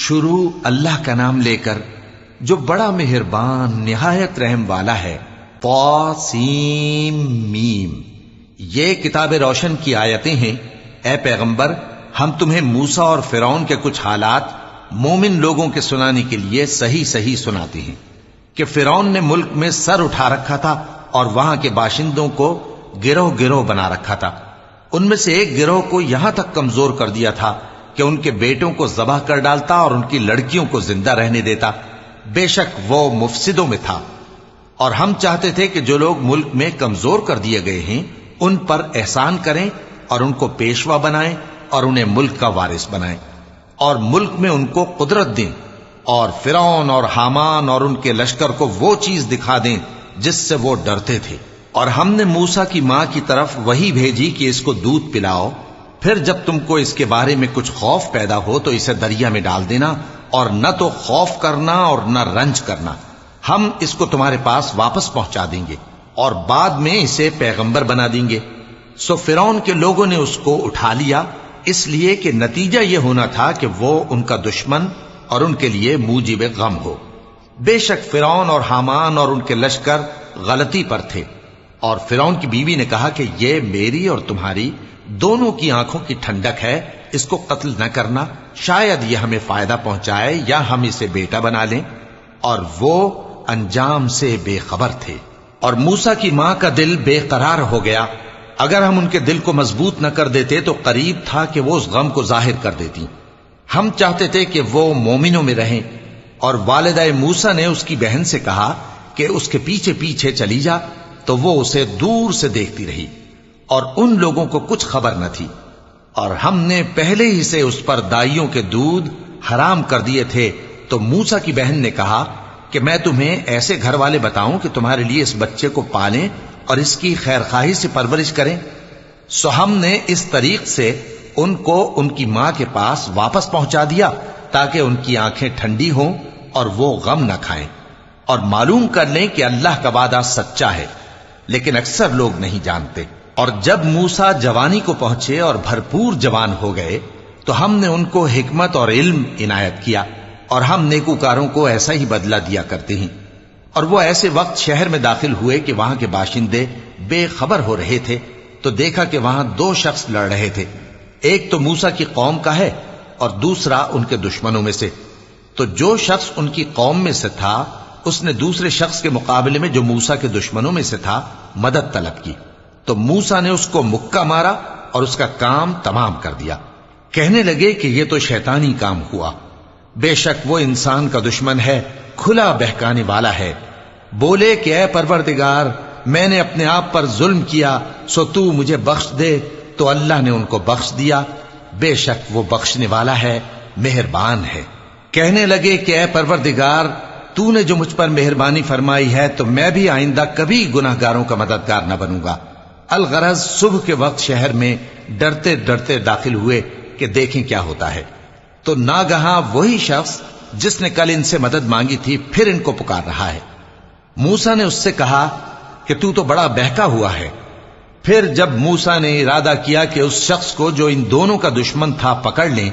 شروع اللہ کا نام لے کر جو بڑا مہربان نہایت رحم والا ہے۔ طاسیم میم، یہ کتاب روشن کی آیتیں ہیں۔ اے پیغمبر، ہم تمہیں موسیٰ اور فرعون کے کچھ حالات مومن لوگوں کے سنانے کے لیے صحیح صحیح سناتے ہیں کہ فرعون نے ملک میں سر اٹھا رکھا تھا اور وہاں کے باشندوں کو گروہ گروہ بنا رکھا تھا۔ ان میں سے ایک گروہ کو یہاں تک کمزور کر دیا تھا کہ ان کے بیٹوں کو ذبح کر ڈالتا اور ان کی لڑکیوں کو زندہ رہنے دیتا۔ بے شک وہ مفسدوں میں تھا، اور ہم چاہتے تھے کہ جو لوگ ملک میں کمزور کر دیے گئے ہیں ان پر احسان کریں اور ان کو پیشوا بنائیں اور انہیں ملک کا وارث بنائیں، اور ملک میں ان کو قدرت دیں، اور فرعون اور حامان اور ان کے لشکر کو وہ چیز دکھا دیں جس سے وہ ڈرتے تھے۔ اور ہم نے موسیٰ کی ماں کی طرف وحی بھیجی کہ اس کو دودھ پلاؤ، پھر جب تم کو اس کے بارے میں کچھ خوف پیدا ہو تو اسے دریا میں ڈال دینا، اور نہ تو خوف کرنا اور نہ رنج کرنا، ہم اس کو تمہارے پاس واپس پہنچا دیں گے اور بعد میں اسے پیغمبر بنا دیں گے۔ سو فرعون کے لوگوں نے اس کو اٹھا لیا، اس لیے کہ نتیجہ یہ ہونا تھا کہ وہ ان کا دشمن اور ان کے لیے موجب غم ہو۔ بے شک فرعون اور حامان اور ان کے لشکر غلطی پر تھے، اور فرعون کی بیوی نے کہا کہ یہ میری اور تمہاری دونوں کی آنکھوں کی ٹھنڈک ہے، اس کو قتل نہ کرنا، شاید یہ ہمیں فائدہ پہنچائے یا ہم اسے بیٹا بنا لیں۔ اور وہ انجام سے بے خبر تھے۔ اور موسیٰ کی ماں کا دل بے قرار ہو گیا، اگر ہم ان کے دل کو مضبوط نہ کر دیتے تو قریب تھا کہ وہ اس غم کو ظاہر کر دیتی۔ ہم چاہتے تھے کہ وہ مومنوں میں رہیں، اور والدہ موسیٰ نے اس کی بہن سے کہا کہ اس کے پیچھے پیچھے چلی جا، تو وہ اسے دور سے دیکھتی رہی، اور ان لوگوں کو کچھ خبر نہ تھی۔ اور ہم نے پہلے ہی سے اس پر دائیوں کے دودھ حرام کر دیے تھے۔ تو موسیٰ کی بہن نے کہا کہ میں تمہیں ایسے گھر والے بتاؤں کہ تمہارے لیے اس بچے کو پالیں اور اس کی خیرخواہی سے پرورش کریں۔ سو ہم نے اس طریق سے ان کو ان کی ماں کے پاس واپس پہنچا دیا تاکہ ان کی آنکھیں ٹھنڈی ہوں اور وہ غم نہ کھائیں، اور معلوم کر لیں کہ اللہ کا وعدہ سچا ہے، لیکن اکثر لوگ نہیں جانتے۔ اور جب موسیٰ جوانی کو پہنچے اور بھرپور جوان ہو گئے تو ہم نے ان کو حکمت اور علم عنایت کیا، اور ہم نیکوکاروں کو ایسا ہی بدلہ دیا کرتے ہیں۔ اور وہ ایسے وقت شہر میں داخل ہوئے کہ وہاں کے باشندے بے خبر ہو رہے تھے، تو دیکھا کہ وہاں دو شخص لڑ رہے تھے، ایک تو موسیٰ کی قوم کا ہے اور دوسرا ان کے دشمنوں میں سے۔ تو جو شخص ان کی قوم میں سے تھا اس نے دوسرے شخص کے مقابلے میں جو موسیٰ کے دشمنوں میں سے تھا مدد طلب کی، تو موسیٰ نے اس کو مکہ مارا اور اس کا کام تمام کر دیا۔ کہنے لگے کہ یہ تو شیطانی کام ہوا، بے شک وہ انسان کا دشمن ہے، کھلا بہکانے والا ہے۔ بولے کہ اے پروردگار، میں نے اپنے آپ پر ظلم کیا، سو تو مجھے بخش دے، تو اللہ نے ان کو بخش دیا، بے شک وہ بخشنے والا ہے، مہربان ہے۔ کہنے لگے کہ اے پروردگار، تو نے جو مجھ پر مہربانی فرمائی ہے تو میں بھی آئندہ کبھی گناہ گاروں کا مددگار نہ بنوں گا۔ الغرض صبح کے وقت شہر میں ڈرتے ڈرتے داخل ہوئے کہ دیکھیں کیا ہوتا ہے، تو ناگہاں وہی شخص جس نے کل ان سے مدد مانگی تھی پھر ان کو پکار رہا ہے۔ موسیٰ نے اس سے کہا کہ تو بڑا بہکا ہوا ہے۔ پھر جب موسیٰ نے ارادہ کیا کہ اس شخص کو جو ان دونوں کا دشمن تھا پکڑ لیں،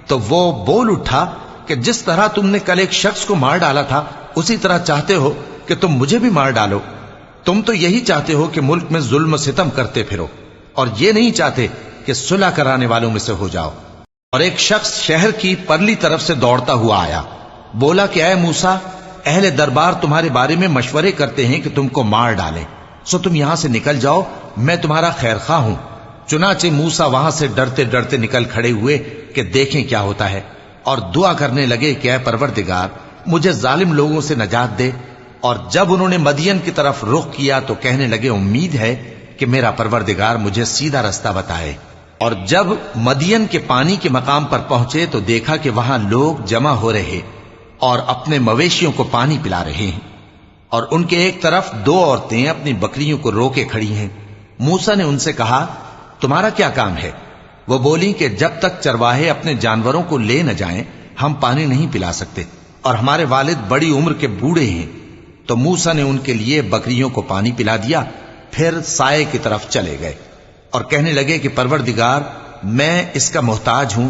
تو وہ بول اٹھا کہ جس طرح تم نے کل ایک شخص کو مار ڈالا تھا اسی طرح چاہتے ہو کہ تم مجھے بھی مار ڈالو۔ تم تو یہی چاہتے ہو کہ ملک میں ظلم و ستم کرتے پھرو، اور یہ نہیں چاہتے کہ صلح کرانے والوں میں سے ہو جاؤ۔ اور ایک شخص شہر کی پرلی طرف سے دوڑتا ہوا آیا، بولا کہ اے موسیٰ، اہل دربار تمہارے بارے میں مشورے کرتے ہیں کہ تم کو مار ڈالیں، سو تم یہاں سے نکل جاؤ، میں تمہارا خیر خواہ ہوں۔ چنانچہ موسیٰ وہاں سے ڈرتے ڈرتے نکل کھڑے ہوئے کہ دیکھیں کیا ہوتا ہے، اور دعا کرنے لگے کہ اے پروردگار، مجھے ظالم لوگوں سے نجات دے۔ اور جب انہوں نے مدین کی طرف رخ کیا تو کہنے لگے امید ہے کہ میرا پروردگار مجھے سیدھا رستہ بتائے۔ اور جب مدین کے پانی کے مقام پر پہنچے تو دیکھا کہ وہاں لوگ جمع ہو رہے اور اپنے مویشیوں کو پانی پلا رہے ہیں، اور ان کے ایک طرف دو عورتیں اپنی بکریوں کو روکے کھڑی ہیں۔ موسیٰ نے ان سے کہا تمہارا کیا کام ہے؟ وہ بولی کہ جب تک چرواہے اپنے جانوروں کو لے نہ جائیں ہم پانی نہیں پلا سکتے، اور ہمارے والد بڑی عمر کے بوڑھے ہیں۔ تو موسیٰ نے ان کے لیے بکریوں کو پانی پلا دیا، پھر سائے کی طرف چلے گئے اور کہنے لگے کہ پروردگار، میں اس کا محتاج ہوں،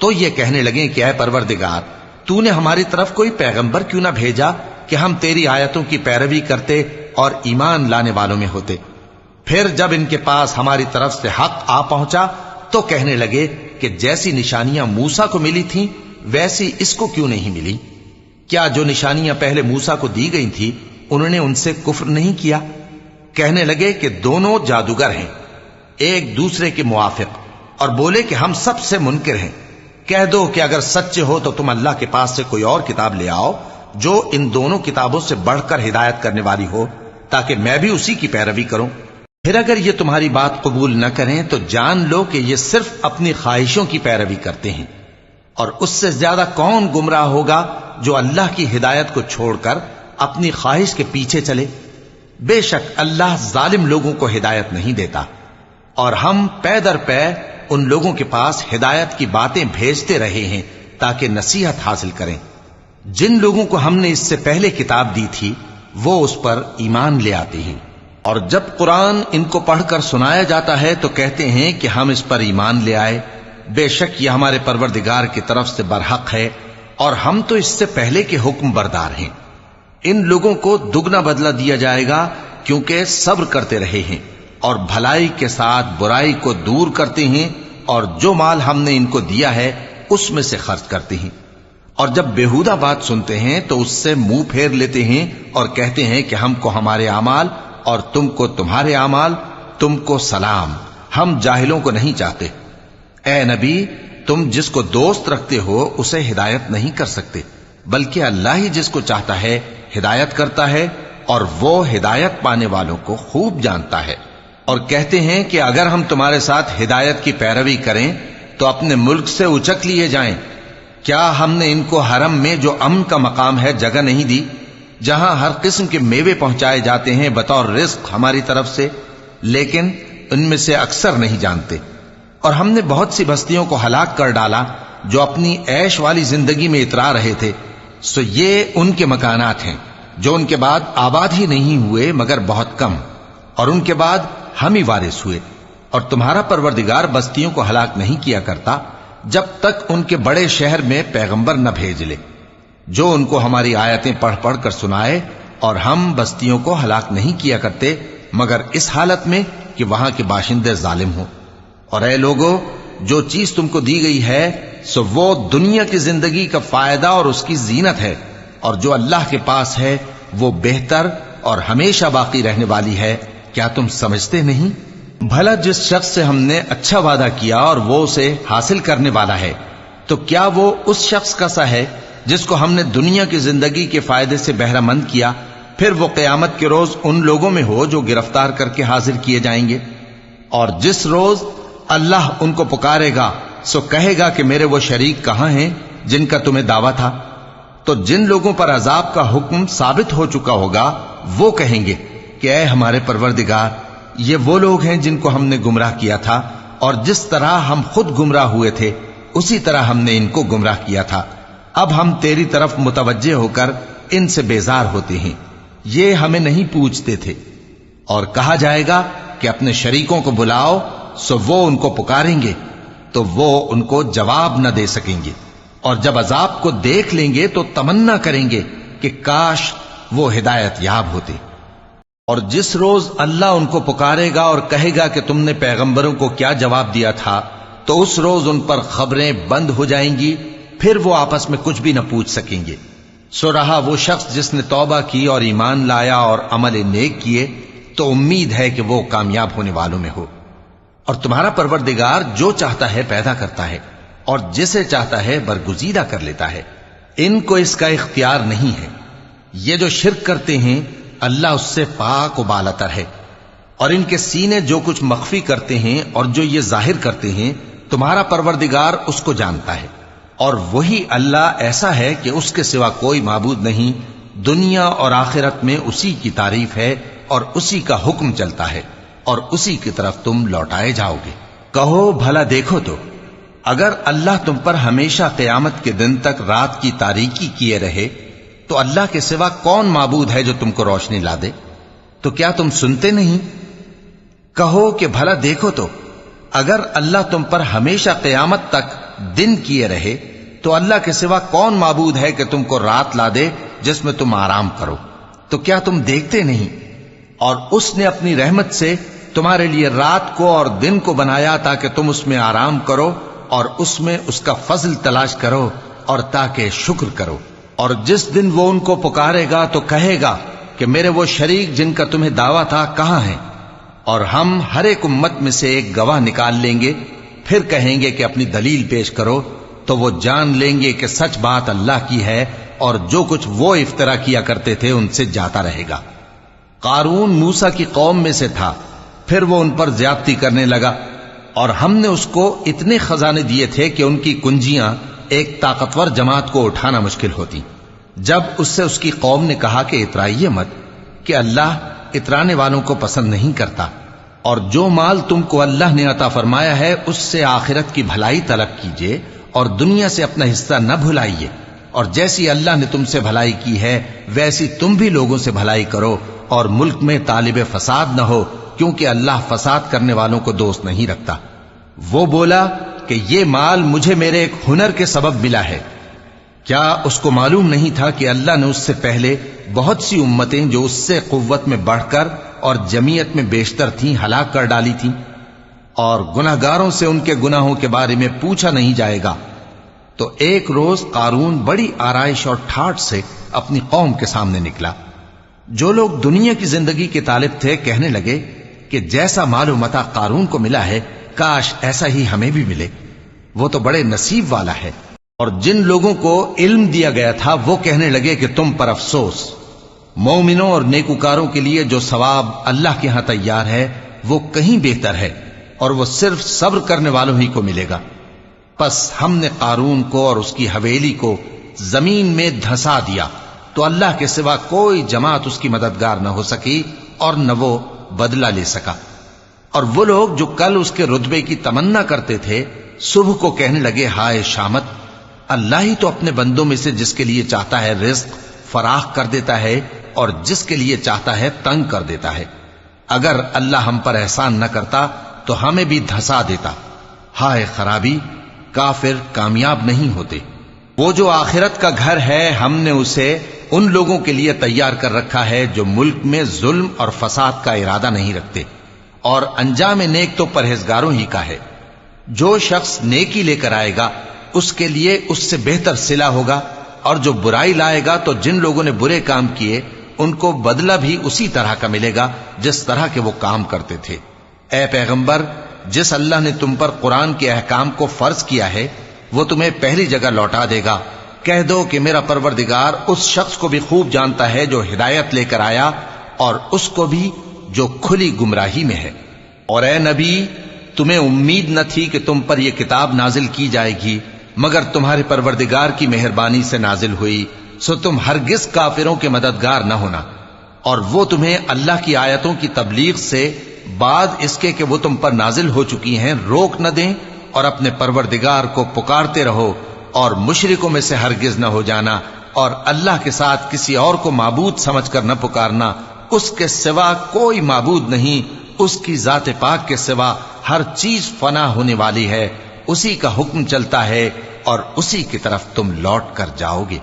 تو یہ کہنے لگے کہ اے پروردگار، تو نے ہماری طرف کوئی پیغمبر کیوں نہ بھیجا کہ ہم تیری آیتوں کی پیروی کرتے اور ایمان لانے والوں میں ہوتے۔ پھر جب ان کے پاس ہماری طرف سے حق آ پہنچا تو کہنے لگے کہ جیسی نشانیاں موسیٰ کو ملی تھیں ویسی اس کو کیوں نہیں ملی؟ کیا جو نشانیاں پہلے موسیٰ کو دی گئی تھی انہوں نے ان سے کفر نہیں کیا؟ کہنے لگے کہ دونوں جادوگر ہیں، ایک دوسرے کے موافق، اور بولے کہ ہم سب سے منکر ہیں۔ کہہ دو کہ اگر سچے ہو تو تم اللہ کے پاس سے کوئی اور کتاب لے آؤ جو ان دونوں کتابوں سے بڑھ کر ہدایت کرنے والی ہو، تاکہ میں بھی اسی کی پیروی کروں۔ پھر اگر یہ تمہاری بات قبول نہ کریں تو جان لو کہ یہ صرف اپنی خواہشوں کی پیروی کرتے ہیں، اور اس سے زیادہ کون گمراہ ہوگا جو اللہ کی ہدایت کو چھوڑ کر اپنی خواہش کے پیچھے چلے۔ بے شک اللہ ظالم لوگوں کو ہدایت نہیں دیتا، اور ہم پے در پے ان لوگوں کے پاس ہدایت کی باتیں بھیجتے رہے ہیں تاکہ نصیحت حاصل کریں۔ جن لوگوں کو ہم نے اس سے پہلے کتاب دی تھی وہ اس پر ایمان لے آتے ہیں، اور جب قرآن ان کو پڑھ کر سنایا جاتا ہے تو کہتے ہیں کہ ہم اس پر ایمان لے آئے۔ بے شک یہ ہمارے پروردگار کی طرف سے برحق ہے، اور ہم تو اس سے پہلے کے حکم بردار ہیں۔ ان لوگوں کو دگنا بدلہ دیا جائے گا کیونکہ صبر کرتے رہے ہیں اور بھلائی کے ساتھ برائی کو دور کرتے ہیں، اور جو مال ہم نے ان کو دیا ہے اس میں سے خرچ کرتے ہیں۔ اور جب بےہودہ بات سنتے ہیں تو اس سے منہ پھیر لیتے ہیں اور کہتے ہیں کہ ہم کو ہمارے اعمال اور تم کو تمہارے اعمال، تم کو سلام، ہم جاہلوں کو نہیں چاہتے۔ اے نبی، تم جس کو دوست رکھتے ہو اسے ہدایت نہیں کر سکتے، بلکہ اللہ ہی جس کو چاہتا ہے ہدایت کرتا ہے، اور وہ ہدایت پانے والوں کو خوب جانتا ہے۔ اور کہتے ہیں کہ اگر ہم تمہارے ساتھ ہدایت کی پیروی کریں تو اپنے ملک سے اچک لیے جائیں۔ کیا ہم نے ان کو حرم میں جو امن کا مقام ہے جگہ نہیں دی، جہاں ہر قسم کے میوے پہنچائے جاتے ہیں بطور رزق ہماری طرف سے؟ لیکن ان میں سے اکثر نہیں جانتے۔ اور ہم نے بہت سی بستیوں کو ہلاک کر ڈالا جو اپنی عیش والی زندگی میں اترا رہے تھے، سو یہ ان کے مکانات ہیں جو ان کے بعد آباد ہی نہیں ہوئے مگر بہت کم، اور ان کے بعد ہم ہی وارث ہوئے۔ اور تمہارا پروردگار بستیوں کو ہلاک نہیں کیا کرتا جب تک ان کے بڑے شہر میں پیغمبر نہ بھیج لے جو ان کو ہماری آیتیں پڑھ پڑھ کر سنائے، اور ہم بستیوں کو ہلاک نہیں کیا کرتے مگر اس حالت میں کہ وہاں کے باشندے ظالم ہوں۔ اور اے لوگو، جو چیز تم کو دی گئی ہے سو وہ دنیا کی زندگی کا فائدہ اور اس کی زینت ہے، اور جو اللہ کے پاس ہے وہ بہتر اور ہمیشہ باقی رہنے والی ہے۔ کیا تم سمجھتے نہیں؟ بھلا جس شخص سے ہم نے اچھا وعدہ کیا اور وہ اسے حاصل کرنے والا ہے، تو کیا وہ اس شخص کا سا ہے جس کو ہم نے دنیا کی زندگی کے فائدے سے بہرہ مند کیا، پھر وہ قیامت کے روز ان لوگوں میں ہو جو گرفتار کر کے حاضر کیے جائیں گے؟ اور جس روز اللہ ان کو پکارے گا سو کہے گا کہ میرے وہ شریک کہاں ہیں جن کا تمہیں دعویٰ تھا؟ تو جن لوگوں پر عذاب کا حکم ثابت ہو چکا ہوگا وہ کہیں گے کہ اے ہمارے پروردگار، یہ وہ لوگ ہیں جن کو ہم نے گمراہ کیا تھا، اور جس طرح ہم خود گمراہ ہوئے تھے اسی طرح ہم نے ان کو گمراہ کیا تھا۔ اب ہم تیری طرف متوجہ ہو کر ان سے بیزار ہوتے ہیں، یہ ہمیں نہیں پوچھتے تھے۔ اور کہا جائے گا کہ اپنے شریکوں کو بلاؤ، سو وہ ان کو پکاریں گے تو وہ ان کو جواب نہ دے سکیں گے، اور جب عذاب کو دیکھ لیں گے تو تمنا کریں گے کہ کاش وہ ہدایت یاب ہوتے۔ اور جس روز اللہ ان کو پکارے گا اور کہے گا کہ تم نے پیغمبروں کو کیا جواب دیا تھا، تو اس روز ان پر خبریں بند ہو جائیں گی، پھر وہ آپس میں کچھ بھی نہ پوچھ سکیں گے۔ سو رہا وہ شخص جس نے توبہ کی اور ایمان لایا اور عمل نیک کیے تو امید ہے کہ وہ کامیاب ہونے والوں میں ہو۔ اور تمہارا پروردگار جو چاہتا ہے پیدا کرتا ہے اور جسے چاہتا ہے برگزیدہ کر لیتا ہے، ان کو اس کا اختیار نہیں ہے۔ یہ جو شرک کرتے ہیں اللہ اس سے پاک و بالاتر ہے، اور ان کے سینے جو کچھ مخفی کرتے ہیں اور جو یہ ظاہر کرتے ہیں تمہارا پروردگار اس کو جانتا ہے۔ اور وہی اللہ ایسا ہے کہ اس کے سوا کوئی معبود نہیں، دنیا اور آخرت میں اسی کی تعریف ہے اور اسی کا حکم چلتا ہے، اور اسی کی طرف تم لوٹائے جاؤ گے۔ کہو بھلا دیکھو تو، اگر اللہ تم پر ہمیشہ قیامت کے دن تک رات کی تاریکی کیے رہے تو اللہ کے سوا کون معبود ہے جو تم کو روشنی لا دے؟ تو کیا تم سنتے نہیں؟ کہو کہ بھلا دیکھو تو، اگر اللہ تم پر ہمیشہ قیامت تک دن کیے رہے تو اللہ کے سوا کون معبود ہے کہ تم کو رات لا دے جس میں تم آرام کرو؟ تو کیا تم دیکھتے نہیں؟ اور اس نے اپنی رحمت سے تمہارے لیے رات کو اور دن کو بنایا تاکہ تم اس میں آرام کرو اور اس میں اس کا فضل تلاش کرو اور تاکہ شکر کرو۔ اور جس دن وہ ان کو پکارے گا تو کہے گا کہ میرے وہ شریک جن کا تمہیں دعویٰ تھا کہاں ہیں؟ اور ہم ہر ایک امت میں سے ایک گواہ نکال لیں گے، پھر کہیں گے کہ اپنی دلیل پیش کرو، تو وہ جان لیں گے کہ سچ بات اللہ کی ہے اور جو کچھ وہ افترا کیا کرتے تھے ان سے جاتا رہے گا۔ قارون موسیٰ کی قوم میں سے تھا، پھر وہ ان پر زیادتی کرنے لگا، اور ہم نے اس کو اتنے خزانے دیے تھے کہ ان کی کنجیاں ایک طاقتور جماعت کو اٹھانا مشکل ہوتی۔ جب اس سے اس کی قوم نے کہا کہ اترائیے مت، کہ اللہ اترانے والوں کو پسند نہیں کرتا، اور جو مال تم کو اللہ نے عطا فرمایا ہے اس سے آخرت کی بھلائی طلب کیجیے اور دنیا سے اپنا حصہ نہ بھلائیے، اور جیسی اللہ نے تم سے بھلائی کی ہے ویسی تم بھی لوگوں سے بھلائی کرو، اور ملک میں طالب فساد نہ ہو، کیونکہ اللہ فساد کرنے والوں کو دوست نہیں رکھتا۔ وہ بولا کہ یہ مال مجھے میرے ایک ہنر کے سبب ملا ہے۔ کیا اس کو معلوم نہیں تھا کہ اللہ نے اس سے پہلے بہت سی امتیں جو اس سے قوت میں بڑھ کر اور جمعیت میں بیشتر تھیں ہلاک کر ڈالی تھیں، اور گناہگاروں سے ان کے گناہوں کے بارے میں پوچھا نہیں جائے گا؟ تو ایک روز قارون بڑی آرائش اور ٹھاٹ سے اپنی قوم کے سامنے نکلا۔ جو لوگ دنیا کی زندگی کے طالب تھے کہنے لگے کہ جیسا مال و متاع قارون کو ملا ہے کاش ایسا ہی ہمیں بھی ملے، وہ تو بڑے نصیب والا ہے۔ اور جن لوگوں کو علم دیا گیا تھا وہ کہنے لگے کہ تم پر افسوس، مومنوں اور نیکوکاروں کے لیے جو ثواب اللہ کے ہاں تیار ہے وہ کہیں بہتر ہے، اور وہ صرف صبر کرنے والوں ہی کو ملے گا۔ پس ہم نے قارون کو اور اس کی حویلی کو زمین میں دھسا دیا، تو اللہ کے سوا کوئی جماعت اس کی مددگار نہ ہو سکی اور نہ وہ بدلہ لے سکا۔ اور وہ لوگ جو کل اس کے رتبے کی تمنا کرتے تھے صبح کو کہنے لگے ہائے شامت، اللہ ہی تو اپنے بندوں میں سے جس کے لیے چاہتا ہے رزق فراخ کر دیتا ہے اور جس کے لیے چاہتا ہے تنگ کر دیتا ہے۔ اگر اللہ ہم پر احسان نہ کرتا تو ہمیں بھی دھسا دیتا۔ ہائے خرابی، کافر کامیاب نہیں ہوتے۔ وہ جو آخرت کا گھر ہے ہم نے اسے ان لوگوں کے لیے تیار کر رکھا ہے جو ملک میں ظلم اور فساد کا ارادہ نہیں رکھتے، اور انجام نیک تو پرہیزگاروں ہی کا ہے۔ جو شخص نیکی لے کر آئے گا اس کے لیے اس سے بہتر صلہ ہوگا، اور جو برائی لائے گا تو جن لوگوں نے برے کام کیے ان کو بدلہ بھی اسی طرح کا ملے گا جس طرح کے وہ کام کرتے تھے۔ اے پیغمبر، جس اللہ نے تم پر قرآن کے احکام کو فرض کیا ہے وہ تمہیں پہلی جگہ لوٹا دے گا۔ کہہ دو کہ میرا پروردگار اس شخص کو بھی خوب جانتا ہے جو ہدایت لے کر آیا، اور اس کو بھی جو کھلی گمراہی میں ہے۔ اور اے نبی، تمہیں امید نہ تھی کہ تم پر یہ کتاب نازل کی جائے گی مگر تمہارے پروردگار کی مہربانی سے نازل ہوئی، سو تم ہرگز کافروں کے مددگار نہ ہونا، اور وہ تمہیں اللہ کی آیتوں کی تبلیغ سے بعد اس کے کہ وہ تم پر نازل ہو چکی ہیں روک نہ دیں، اور اپنے پروردگار کو پکارتے رہو اور مشرکوں میں سے ہرگز نہ ہو جانا، اور اللہ کے ساتھ کسی اور کو معبود سمجھ کر نہ پکارنا۔ اس کے سوا کوئی معبود نہیں، اس کی ذات پاک کے سوا ہر چیز فنا ہونے والی ہے، اسی کا حکم چلتا ہے اور اسی کی طرف تم لوٹ کر جاؤ گے۔